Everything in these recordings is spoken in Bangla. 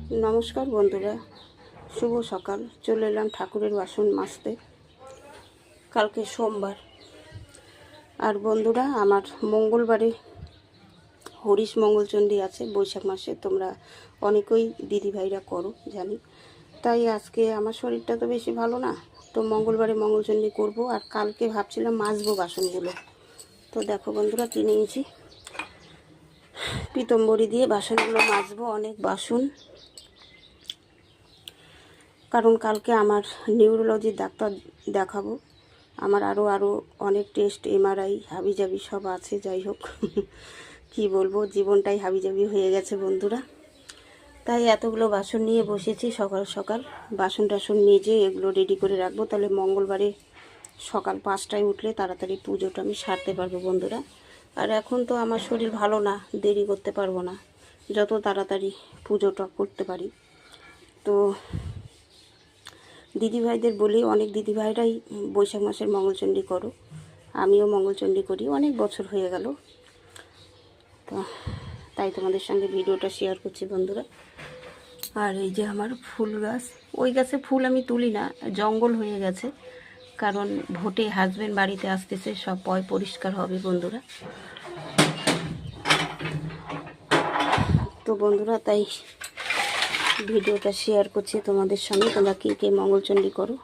নমস্কার বন্ধুরা, শুভ সকাল। চলে এলাম ঠাকুরের বাসন মাজতে। কালকে সোমবার। আর বন্ধুরা, আমার মঙ্গলবারে হরিশ মঙ্গলচণ্ডী আছে বৈশাখ মাসে। তোমরা অনেকেই দিদিভাইরা করো জানি। তাই আজকে আমার শরীরটা তো বেশি ভালো না, তো মঙ্গলবারে মঙ্গলচণ্ডী করব। আর কালকে ভাবছিলাম মাজবো বাসনগুলো। তো দেখো বন্ধুরা, কী নিয়েছি। পিতম্বরী দিয়ে বাসনগুলো মাজবো, অনেক বাসন। কারণ কালকে আমার নিউরোলজির ডাক্তার দেখাবো। আমার আরও অনেক টেস্ট, এমআরআই, হাবিজাবি সব আছে। যাই হোক, কি বলবো, জীবনটাই হাবিজাবি হয়ে গেছে বন্ধুরা। তাই এতগুলো বাসন নিয়ে বসেছি। সকাল সকাল বাসন টাসন মেজে এগুলো রেডি করে রাখবো, তাহলে মঙ্গলবারে সকাল 5টায় উঠলে তাড়াতাড়ি পুজোটা আমি সারতে পারবো বন্ধুরা। আর এখন তো আমার শরীর ভালো না, দেরি করতে পারবো না, যত তাড়াতাড়ি পুজোটা করতে পারি। তো দিদিভাইদের বলি, অনেক দিদিভাইরাই বৈশাখ মাসের মঙ্গলচণ্ডী করো। আমিও মঙ্গলচণ্ডী করি, অনেক বছর হয়ে গেল। তো তাই তোমাদের সঙ্গে ভিডিওটা শেয়ার করছি বন্ধুরা। আর এই যে আমার ফুল গাছ, ওই গাছে ফুল আমি তুলি না, জঙ্গল হয়ে গেছে। কারণ ভোটে হাজব্যান্ড বাড়িতে আসতেছে, সব পরিষ্কার হবে বন্ধুরা। তো বন্ধুরা, তাই ভিডিওটা শেয়ার করছি তোমাদের সঙ্গে। তোমরা কে কে মঙ্গলচণ্ডী করো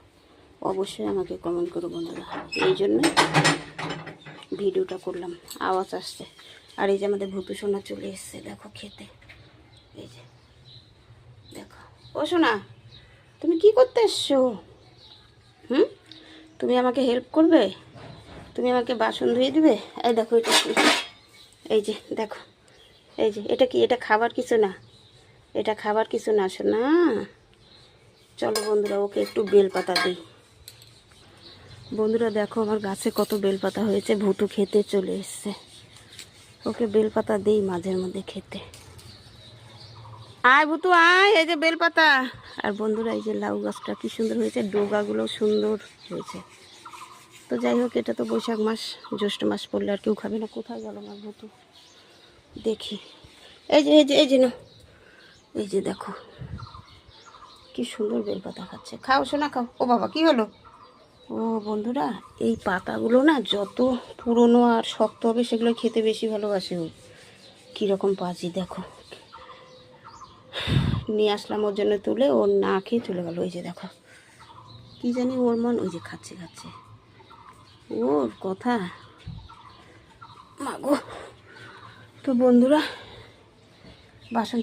অবশ্যই আমাকে কমেন্ট করো বন্ধুরা। এই জন্য ভিডিওটা করলাম। আওয়াজ আসছে। আর এই যে আমাদের ভূতু সোনা চলে এসছে, দেখো খেতে। এই যে দেখো, ও সোনা, তুমি কি করতে এসছো? তুমি আমাকে হেল্প করবে? তুমি আমাকে বাসন ধুয়ে দিবে? এই দেখো, এটা কি? এই যে দেখো, এই যে এটা কি? এটা খাবার কিছু না, এটা খাবার কিছু না সোনা। চলো বন্ধুরা, ওকে একটু বেলপাতা দিই। বন্ধুরা দেখো, আমার গাছে কত বেলপাতা হয়েছে। ভুতু খেতে চলে এসছে, ওকে বেলপাতা দিই মাঝের মধ্যে খেতে। আয় ভুতু আয়, এই যে বেলপাতা। আর বন্ধুরা, এই যে লাউ গাছটা কি সুন্দর হয়েছে, ডোগাগুলো সুন্দর হয়েছে। তো যাই হোক, এটা তো বৈশাখ মাস, জ্যৈষ্ঠ মাস পড়লে আর কেউ খাবে না। কোথায় গেল আমার ভুতু? দেখি, এই যে এই যে এই যে না, এই যে দেখো কি সুন্দর বেলপাতা খাচ্ছে। খাও সোনা, খাও। ও বাবা, কি হলো? ও বন্ধুরা, এই পাতাগুলো না যত পুরনো আর শক্ত হবে সেগুলো খেতে বেশি ভালোবাসে ও। কীরকম পাজি দেখো। নিয়ে আসলাম ওর জন্য তুলে, ওর না খেয়ে চলে গেল। ওই যে দেখো, কি জানি ওর মন, ওই যে খাচ্ছে খাচ্ছে। ওর কথা মাগো। তো বন্ধুরা, বাসন